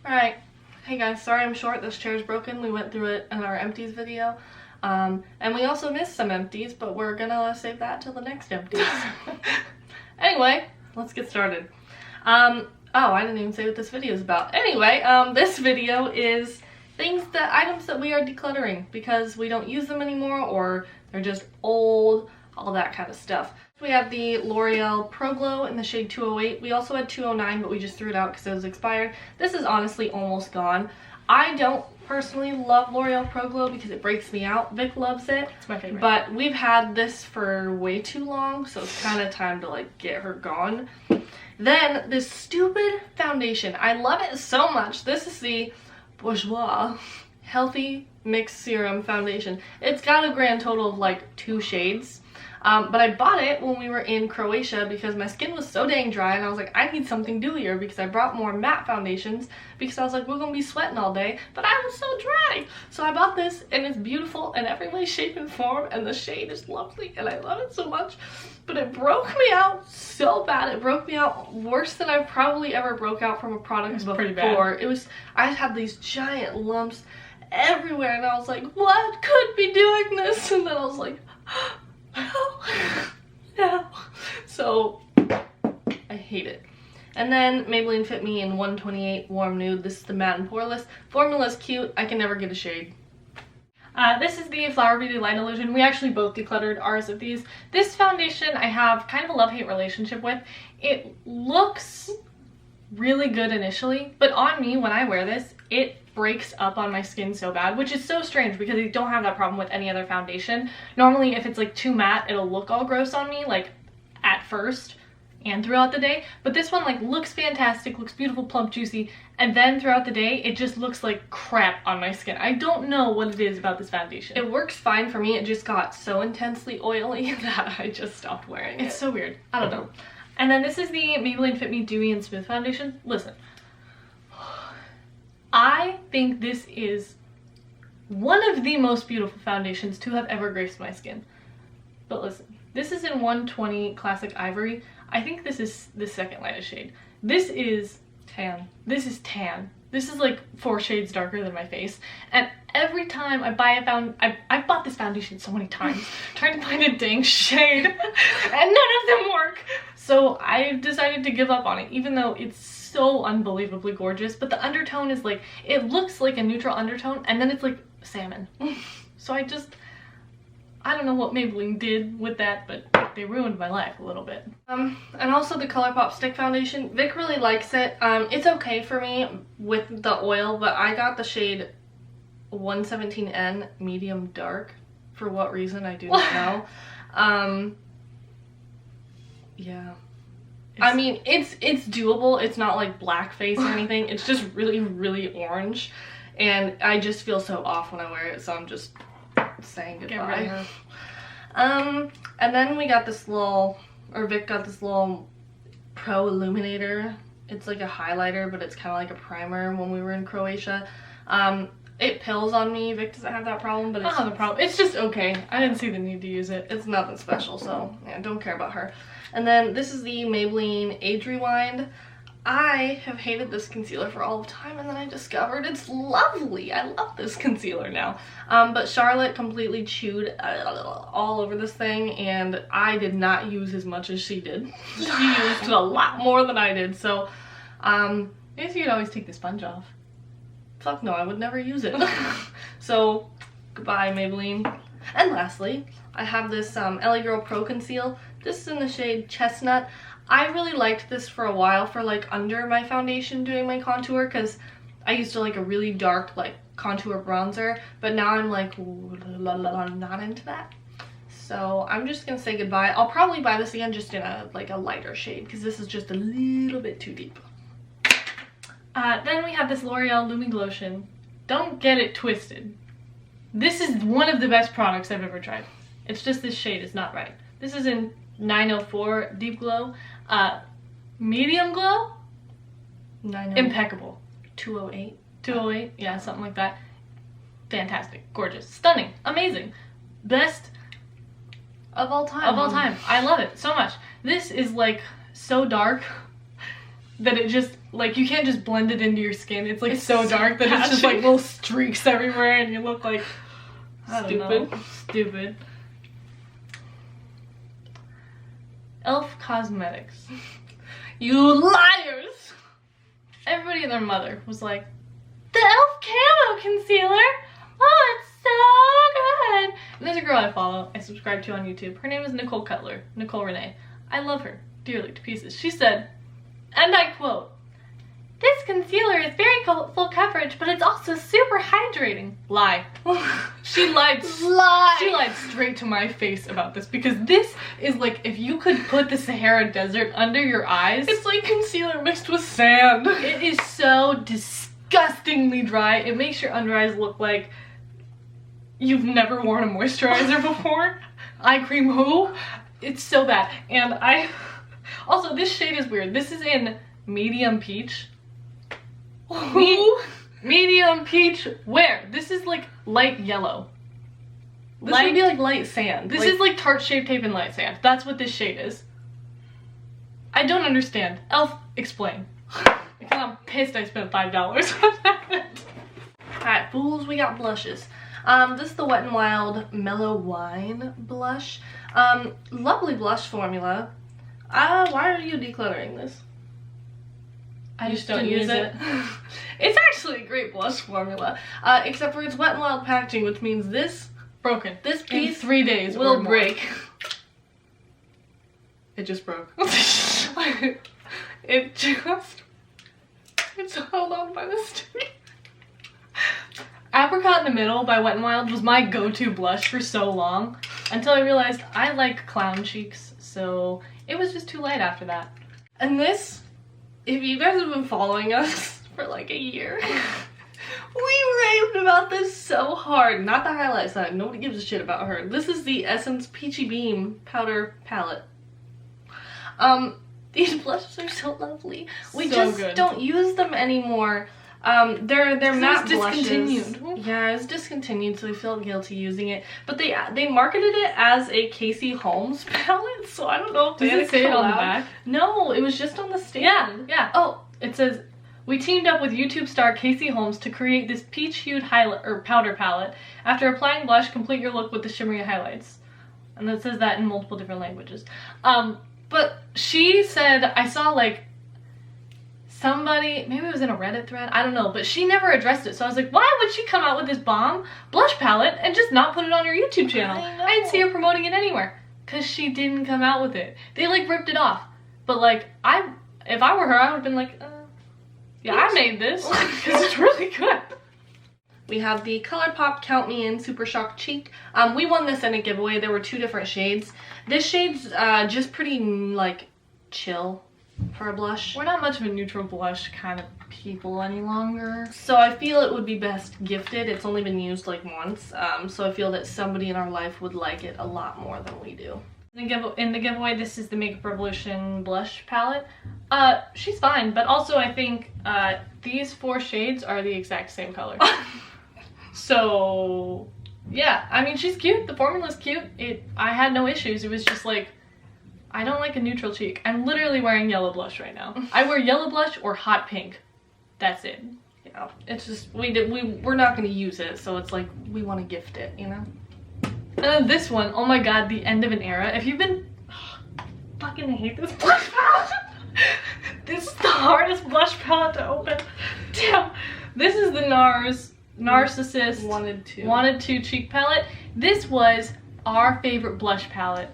Alright, hey guys, sorry I'm short, this chair's broken. We went through it in our empties video. And we also missed some empties, but we're gonna save that till the next empties. Anyway, let's get started. Oh, I didn't even say what this video is about. Anyway, this video is items that we are decluttering because we don't use them anymore or they're just old, all that kind of stuff. We have the Loreal Pro Glow in the shade 208. We also had 209, but we just threw it out because it was expired. This is honestly almost gone. I don't personally love Loreal Pro Glow because it breaks me out. Vic loves it. It's my favorite. But we've had this for way too long, so it's kind of time to like get her gone. Then this stupid foundation. I love it so much. This is the Borjois Healthy Mixed Serum Foundation. It's got a grand total of like 2 shades. But I bought it when we were in Croatia because my skin was so dang dry and I was like, I need something dewier because I brought more matte foundations because I was like, we're gonna be sweating all day, but I was so dry. So I bought this and it's beautiful in every way, shape, and form, and the shade is lovely and I love it so much. But it broke me out so bad. It broke me out worse than I probably ever broke out from a product before. Pretty bad. I had these giant lumps everywhere and I was like, what could be doing this? And then I was like, no. So I hate it. And then Maybelline Fit Me in 128 Warm Nude. This is the matte and poreless. Formula is cute. I can never get a shade. This is the Flower Beauty Light Illusion. We actually both decluttered ours of these. This foundation I have kind of a love-hate relationship with. It looks really good initially, but on me when I wear this, it breaks up on my skin so bad, which is so strange because I don't have that problem with any other foundation. Normally if it's like too matte, it'll look all gross on me like at first and throughout the day, but this one like looks fantastic, looks beautiful, plump, juicy, and then throughout the day it just looks like crap on my skin. I don't know what it is about this foundation. It works fine for me, it just got so intensely oily that I just stopped wearing it. It's so weird. I don't know. And then this is the Maybelline Fit Me Dewy and Smooth Foundation. Listen, I think this is one of the most beautiful foundations to have ever graced my skin. But listen, this is in 120 Classic Ivory. I think this is the second lightest shade. This is tan. This is tan. This is like 4 shades darker than my face. And every time I buy I've bought this foundation so many times trying to find a dang shade and none of them work. So I decided to give up on it, even though it's so unbelievably gorgeous. But the undertone is like, it looks like a neutral undertone and then it's like salmon. So I don't know what Maybelline did with that, but they ruined my life a little bit. And also the Colourpop stick foundation. Vic really likes it. It's okay for me with the oil, but I got the shade 117N medium dark. For what reason, I do not know. Yeah. I mean, it's doable. It's not like blackface or anything. It's just really, really orange. And I just feel so off when I wear it, so I'm just saying goodbye. And then we got this little, or Vic got this little Pro Illuminator. It's like a highlighter, but it's kind of like a primer when we were in Croatia. It pills on me. Vic doesn't have that problem, but it's not a problem. It's just okay. I didn't see the need to use it. It's nothing special, so yeah, don't care about her. And then this is the Maybelline Age Rewind. I have hated this concealer for all of time, and then I discovered it's lovely. I love this concealer now. But Charlotte completely chewed all over this thing, and I did not use as much as she did. She used a lot more than I did, so I guess you could always take the sponge off. Fuck no, I would never use it. So, goodbye Maybelline. And lastly, I have this LA Girl Pro Conceal. This is in the shade Chesnut. I really liked this for a while for like under my foundation doing my contour because I used to like a really dark like contour bronzer, but now I'm like not into that. So I'm just gonna say goodbye. I'll probably buy this again just in a like a lighter shade because this is just a little bit too deep. Then we have this L'Oreal Lumi Glowtion. Don't get it twisted. This is one of the best products I've ever tried. It's just this shade is not right. This is in 904 Deep Glow. Medium Glow? 908. Impeccable. 208. 208, yeah, something like that. Fantastic, gorgeous, stunning, amazing. Best of all time. Of all time. I love it so much. This is like so dark that it just like you can't just blend it into your skin. It's like so dark that it's just like little streaks everywhere and you look like stupid. Elf Cosmetics. You liars! Everybody and their mother was like, the Elf Camo Concealer! Oh, it's so good! And there's a girl I follow, I subscribe to on YouTube. Her name is Nicole Cutler, Nicole Renee. I love her dearly to pieces. She said, and I quote, "This concealer is very full coverage, but it's also super hydrating." Lie. She lied. Lie. She lied straight to my face about this because this is like if you could put the Sahara Desert under your eyes. It's like concealer mixed with sand. It is so disgustingly dry. It makes your under eyes look like you've never worn a moisturizer before. Eye cream who? It's so bad. And also this shade is weird. This is in medium peach. Medium peach where? This is like light yellow. This would be like light sand. This is like Tarte Shape Tape and light sand. That's what this shade is. I don't understand. Elf, explain. Because I'm pissed I spent $5 on that. Alright, fools, we got blushes. This is the Wet n Wild Mellow Wine blush. Lovely blush formula. Why are you decluttering this? I just don't use it. It's actually a great blush formula, except for it's Wet n Wild packaging, which means this broken. This piece in 3 days will break. It just broke. It's held on by the stick. Apricot in the Middle by Wet n Wild was my go-to blush for so long until I realized I like clown cheeks, so it was just too light after that. And this, if you guys have been following us for like a year, we raved about this so hard. Not the highlight side, nobody gives a shit about her. This is the Essence Peachy Beam Powder Palette. These blushes are so lovely. We just don't use them anymore. They're matte blushes. Discontinued. Yeah, it's discontinued, so we feel guilty using it. But they marketed it as a Casey Holmes palette, so I don't know if they Does it say it on the back? No, it was just on the stand. Yeah. Oh, it says, "We teamed up with YouTube star Casey Holmes to create this peach-hued powder palette. After applying blush, complete your look with the shimmery highlights." And it says that in multiple different languages. But she said, I saw like somebody, maybe it was in a Reddit thread, I don't know, but she never addressed it. So I was like, why would she come out with this bomb blush palette and just not put it on her YouTube channel? I didn't see her promoting it anywhere. Because she didn't come out with it. They like ripped it off. But like, if I were her, I would have been like, yeah, I made this because it's really good. We have the Colourpop Count Me In Super Shock Cheek. We won this in a giveaway. There were 2 different shades. This shade's just pretty like chill for a blush. We're not much of a neutral blush kind of people any longer. So I feel it would be best gifted. It's only been used like once. So I feel that somebody in our life would like it a lot more than we do. In the giveaway, this is the Makeup Revolution blush palette. She's fine, but also I think these 4 shades are the exact same color. So yeah, I mean, she's cute. The formula's cute. I had no issues. It was just like, I don't like a neutral cheek. I'm literally wearing yellow blush right now. I wear yellow blush or hot pink. That's it. Yeah, it's just we're not gonna use it, so it's like we want to gift it, you know. And then this one, oh my god, the End of an Era. If you've been, fucking hate this blush palette. This is the hardest blush palette to open. Damn. This is the Nars Narcissist Wanted to cheek palette. This was our favorite blush palette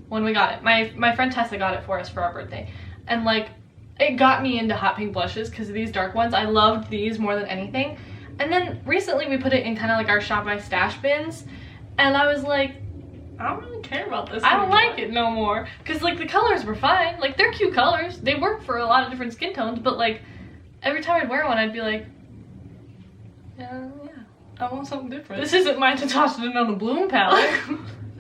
when we got it. My friend Tessa got it for us for our birthday, and like it got me into hot pink blushes because of these dark ones. I loved these more than anything. And then recently we put it in kind of like our Shop by Stash bins, and I was like, I don't really care about this. I don't like it no more, because like the colors were fine. Like they're cute colors. They work for a lot of different skin tones, but like every time I'd wear one I'd be like, yeah, I want something different. This isn't my Natasha Denona Bloom palette.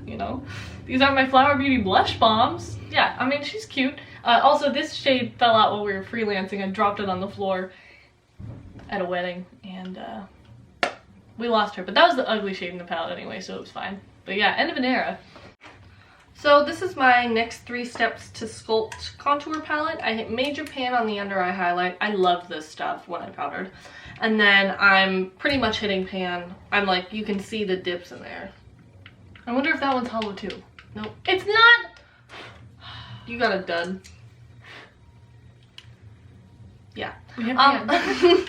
You know, these aren't my Flower Beauty blush bombs. Yeah, I mean, she's cute. Also, this shade fell out while we were freelancing. I dropped it on the floor at a wedding, and we lost her. But that was the ugly shade in the palette anyway, so it was fine. But yeah, End of an Era. So this is my next 3 steps to sculpt contour palette. I hit major pan on the under eye highlight. I love this stuff when I powdered. And then I'm pretty much hitting pan. I'm like, you can see the dips in there. I wonder if that one's hollow too. Nope. It's not! You got a dud. Yeah. I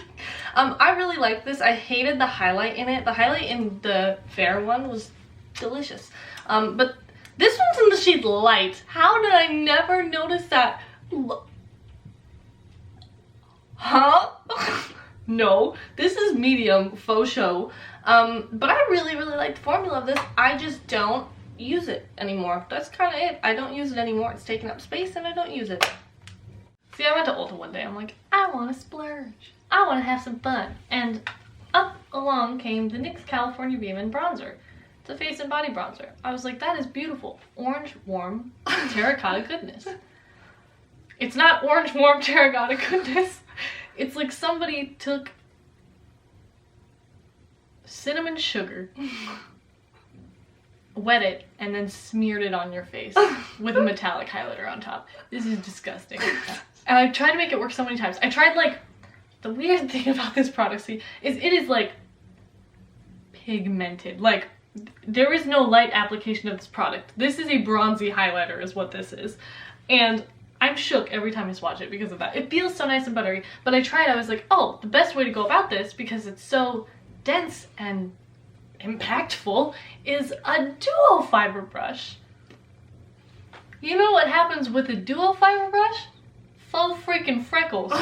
really like this. I hated the highlight in it. The highlight in the fair one was delicious. But this one's in the shade Light. How did I never notice that? Huh? No, this is medium, faux show. But I really like the formula of this. I just don't use it anymore. That's kind of it. I don't use it anymore. It's taking up space and I don't use it. See, I went to Ulta one day. I'm like, I want to splurge. I want to have some fun. And up along came the NYX California Beamin bronzer. It's a face and body bronzer. I was like, that is beautiful. Orange, warm, terracotta goodness. It's not orange, warm, terracotta goodness. It's like somebody took cinnamon sugar, wet it, and then smeared it on your face with a metallic highlighter on top. This is disgusting. And I tried to make it work so many times. I tried, like, the weird thing about this product, see, is it is, like, pigmented. Like, there is no light application of this product. This is a bronzy highlighter is what this is. And I'm shook every time I swatch it because of that. It feels so nice and buttery, but I tried, I was like, oh, the best way to go about this, because it's so dense and impactful, is a duo fiber brush. You know what happens with a duo fiber brush? Faux freaking freckles.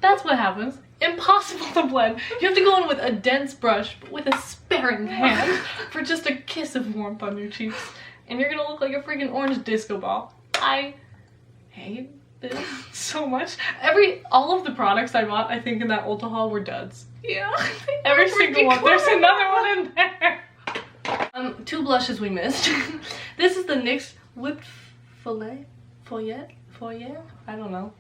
That's what happens. Impossible to blend. You have to go in with a dense brush, but with a sparing hand for just a kiss of warmth on your cheeks. And you're gonna look like a freaking orange disco ball. I hate this so much. All of the products I bought, I think, in that Ulta haul were duds. Yeah. Every single one. There's another one in there. 2 blushes we missed. This is the NYX Whipped Foyette? I don't know.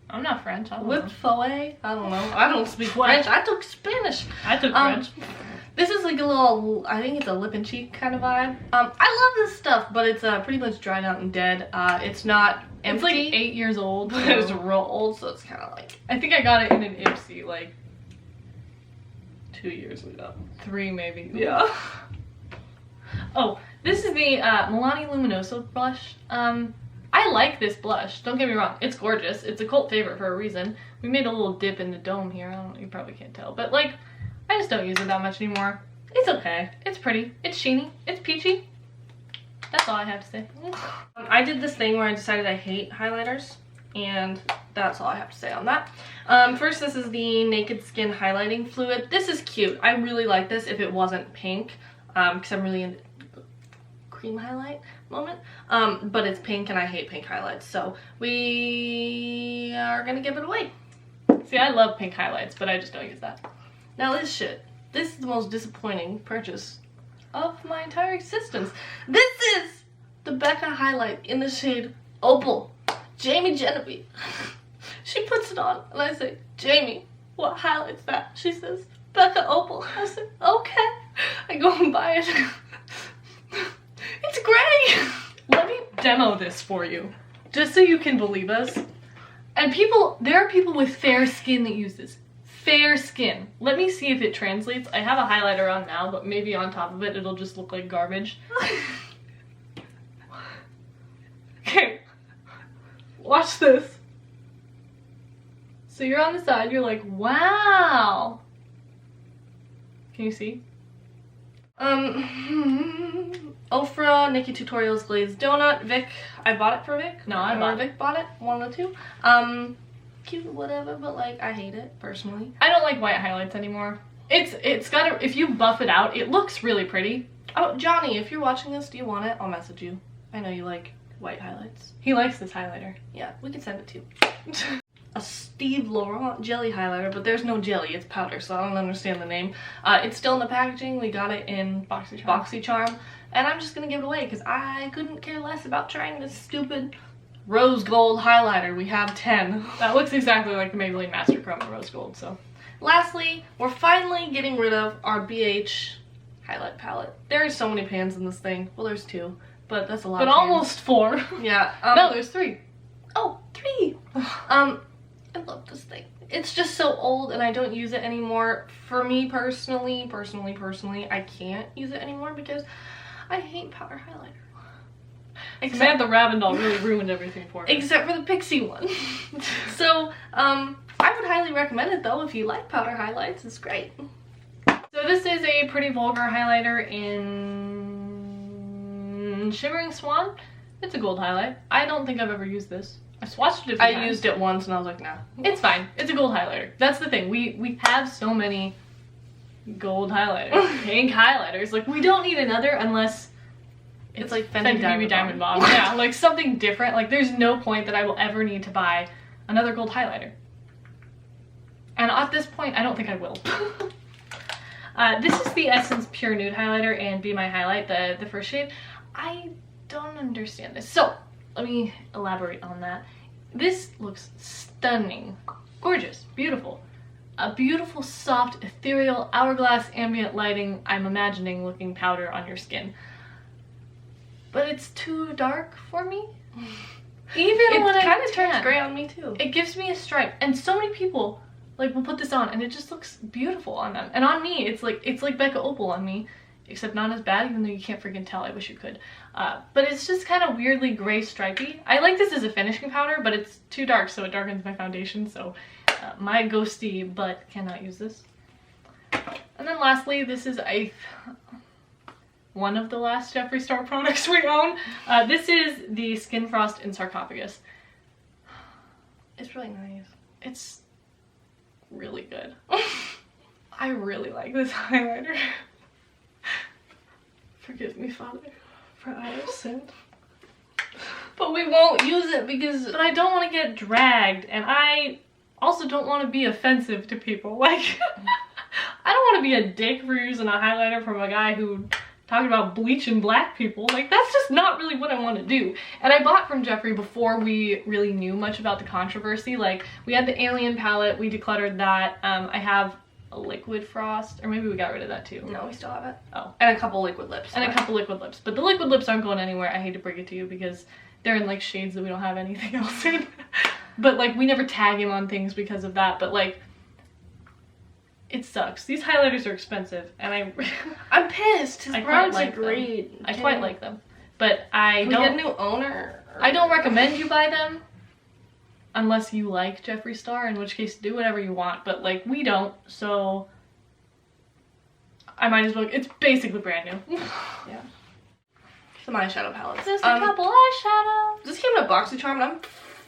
I'm not French. I don't Whipped know. Foyette? I don't know. I don't speak French. I took Spanish. I took French. This is like a little, I think it's a lip and cheek kind of vibe. I love this stuff, but it's pretty much dried out and dead. It's not empty. It's like 8 years old. But it's real old, so it's kind of like... I think I got it in an Ipsy like 2 years ago. 3 maybe. Yeah. Oh, this is the Milani Luminoso blush. I like this blush, don't get me wrong. It's gorgeous. It's a cult favorite for a reason. We made a little dip in the dome here. I don't know, you probably can't tell. But like, I just don't use it that much anymore. It's okay. It's pretty. It's sheeny. It's peachy. That's all I have to say. I did this thing where I decided I hate highlighters, and that's all I have to say on that. First, this is the Naked Skin Highlighting Fluid. This is cute. I really like this if it wasn't pink, because I'm really into cream highlight moment. But it's pink, and I hate pink highlights, so we are gonna give it away. See, I love pink highlights, but I just don't use that. Now this is the most disappointing purchase of my entire existence. This is the Becca highlight in the shade Opal. Jamie Genevieve. She puts it on and I say, Jamie, what highlight's that? She says, Becca Opal. I said, okay. I go and buy it. It's gray. Let me demo this for you, just so you can believe us. And there are people with fair skin that use this. Fair skin. Let me see if it translates. I have a highlighter on now, but maybe on top of it, it'll just look like garbage. Okay. Watch this. So you're on the side, you're like, wow. Can you see? Ofra, NikkieTutorials Glazed Donut. Vic, I bought it for Vic. No, I bought it. Vic bought it, one of the two. Cute, whatever, but like, I hate it, personally. I don't like white highlights anymore. It's got if you buff it out, it looks really pretty. Oh, Johnny, if you're watching this, do you want it? I'll message you. I know you like white highlights. He likes this highlighter. Yeah, we can send it to you. A Steve Laurent jelly highlighter, but there's no jelly, it's powder, so I don't understand the name. It's still in the packaging. We got it in BoxyCharm, and I'm just gonna give it away because I couldn't care less about trying this stupid rose gold highlighter. We have 10. That looks exactly like the Maybelline Master Chrome Rose Gold, so. Lastly, we're finally getting rid of our BH highlight palette. There are so many pans in this thing. Well, there's 2, but that's a lot. But of pans. almost 4. Yeah. No, there's 3. Oh, 3. I love this thing. It's just so old and I don't use it anymore. For me personally, I can't use it anymore because I hate powder highlighter. Samantha Ravendall really ruined everything for me. Except for the Pixie one. So, I would highly recommend it though if you like powder highlights. It's great. So this is a Pretty Vulgar highlighter in Shimmering Swan. It's a gold highlight. I don't think I've ever used this. I swatched it a few times. I used it once and I was like, nah. It's fine. It's a gold highlighter. That's the thing. We have so many gold highlighters, pink highlighters. Like, we don't need another unless it's like Fenty Beauty Diamond Bomb. Yeah, like something different. Like, there's no point that I will ever need to buy another gold highlighter. And at this point, I don't think I will. This is the Essence Pure Nude highlighter and Be My Highlight, the first shade. I don't understand this. So, let me elaborate on that. This looks stunning, gorgeous, beautiful. A beautiful, soft, ethereal, hourglass ambient lighting, I'm imagining looking powder on your skin. But it's too dark for me. Even when it kind of turns gray on me too. It gives me a stripe. And so many people like will put this on and it just looks beautiful on them. And on me, it's like Becca Opal on me. Except not as bad, even though you can't freaking tell. I wish you could. But it's just kind of weirdly gray stripey. I like this as a finishing powder, but it's too dark, so it darkens my foundation. So my ghosty butt cannot use this. And then lastly, this is one of the last Jeffree Star products we own. This is the Skin Frost in Sarcophagus. It's really nice. It's really good. I really like this highlighter. Forgive me, Father, for I have sinned. But we won't use it because... But I don't want to get dragged, and I also don't want to be offensive to people. Like, I don't want to be a dick for using a highlighter from a guy who talked about bleaching black people. Like, that's just not really what I want to do. And I bought from Jeffree before we really knew much about the controversy. Like, we had the Alien palette, we decluttered that. I have a liquid frost, or maybe we got rid of that too. No, we still have it. Oh. And a couple liquid lips. And a couple liquid lips. But the liquid lips aren't going anywhere. I hate to break it to you because they're in like shades that we don't have anything else in. But like, we never tag him on things because of that. But like, it sucks. These highlighters are expensive, and I'm pissed. His browns are great. I quite like them, but I don't. We get a new owner. I don't recommend you buy them unless you like Jeffree Star, in which case do whatever you want. But like, we don't, so I might as well. It's basically brand new. Yeah. Some eyeshadow palettes. Just a couple eyeshadows. This came in a BoxyCharm, and I'm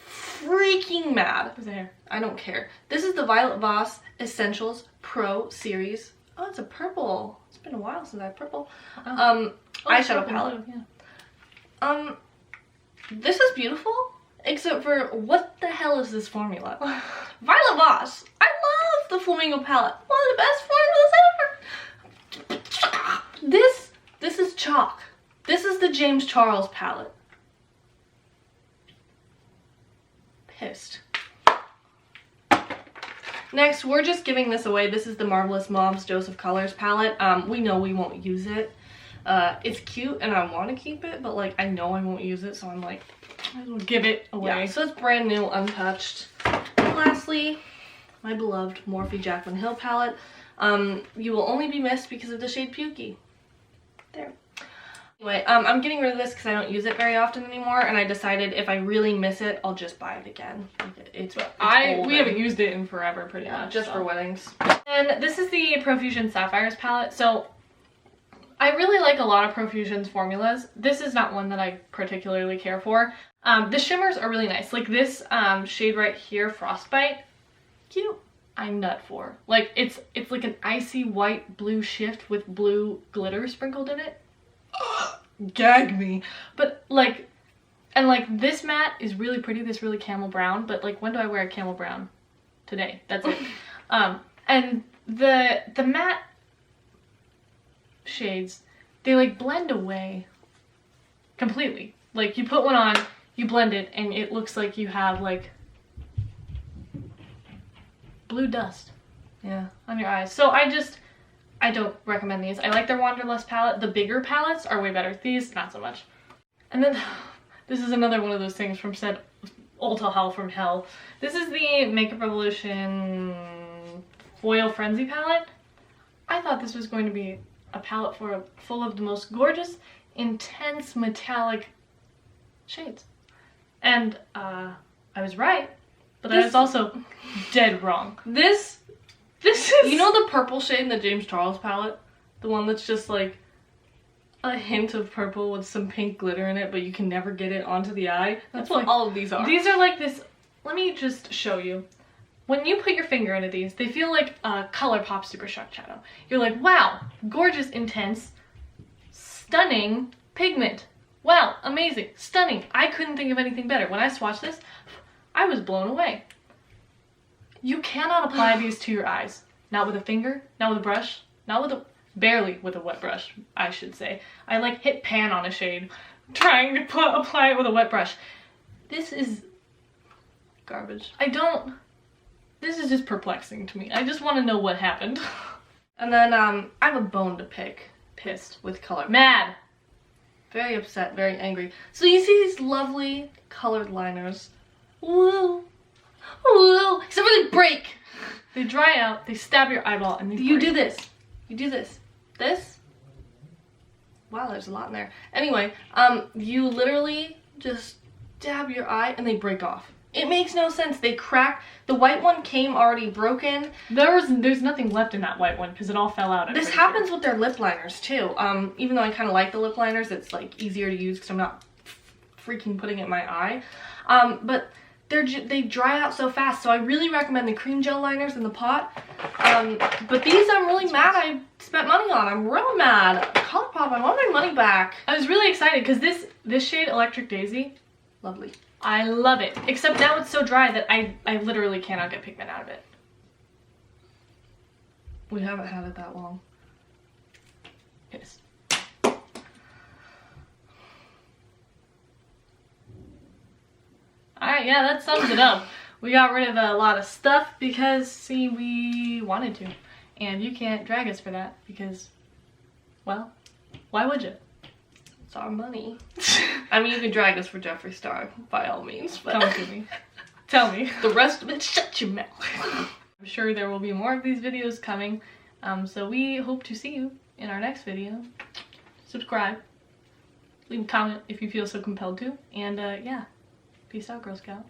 freaking mad. What's the hair? I don't care. This is the Violet Voss Essentials Pro Series. Oh, it's a purple. It's been a while since I had purple. Eyeshadow palette. Yeah. This is beautiful, except for what the hell is this formula? Violet Voss. I love the Flamingo palette. One of the best formulas ever. This is chalk. This is the James Charles palette. Pissed. Next, we're just giving this away. This is the Marvelous Mobs Dose of Colors palette. We know we won't use it. It's cute and I want to keep it, but like, I know I won't use it, so I'm like, I will give it away. Yeah, so it's brand new, untouched. And lastly, my beloved Morphe Jaclyn Hill palette. You will only be missed because of the shade Peachy. There. Anyway, I'm getting rid of this because I don't use it very often anymore, and I decided if I really miss it, I'll just buy it again. It's old. We haven't used it in forever, pretty much. Just for weddings. And this is the Profusion Sapphires palette. So I really like a lot of Profusion's formulas. This is not one that I particularly care for. The shimmers are really nice. Like this shade right here, Frostbite, cute. I'm nut for. Like it's like an icy white blue shift with blue glitter sprinkled in it. Gag me. But like, and like this matte is really pretty, this really camel brown, but like, when do I wear a camel brown? Today. That's it. And the matte shades, they like blend away completely. Like you put one on, you blend it, and it looks like you have like blue dust, yeah, on your eyes. So I I don't recommend these. I like their Wanderlust palette. The bigger palettes are way better. These, not so much. And then, this is another one of those things from said Ulta Haul from Hell. This is the Makeup Revolution Foil Frenzy palette. I thought this was going to be a palette full of the most gorgeous, intense, metallic shades. And I was right, but I was also dead wrong. This is... You know the purple shade in the James Charles palette? The one that's just like a hint of purple with some pink glitter in it, but you can never get it onto the eye? That's what all of these are. These are like this... Let me just show you. When you put your finger into these, they feel like a Colourpop Super Shock Shadow. You're like, wow, gorgeous, intense, stunning pigment. Wow, amazing, stunning. I couldn't think of anything better. When I swatched this, I was blown away. You cannot apply these to your eyes. Not with a finger, not with a brush, not with a... Barely with a wet brush, I should say. I like hit pan on a shade, trying to apply it with a wet brush. This is garbage. This is just perplexing to me. I just want to know what happened. And then, I have a bone to pick. Pissed with Colourpop. Mad. Very upset, very angry. So you see these lovely colored liners. Woo! Woo! Except for they break! They dry out, they stab your eyeball, and they break. You do this. You do this. This? Wow, there's a lot in there. Anyway, you literally just dab your eye and they break off. It makes no sense. They crack. The white one came already broken. There's nothing left in that white one because it all fell out. This happens with their lip liners too. Even though I kind of like the lip liners, it's like easier to use because I'm not freaking putting it in my eye. But they dry out so fast, so I really recommend the cream gel liners in the pot. But these I'm really mad I spent money on. I'm real mad. Colourpop, I want my money back. I was really excited because this shade, Electric Daisy, lovely. I love it. Except now it's so dry that I literally cannot get pigment out of it. We haven't had it that long. Pissed. Alright, yeah, that sums it up. We got rid of a lot of stuff because, see, we wanted to. And you can't drag us for that because, well, why would you? It's our money. I mean, you can drag us for Jeffree Star, by all means. But come to me. Tell me. The rest of it, shut your mouth. I'm sure there will be more of these videos coming. So we hope to see you in our next video. Subscribe. Leave a comment if you feel so compelled to. And yeah. Peace out, Girl Scout.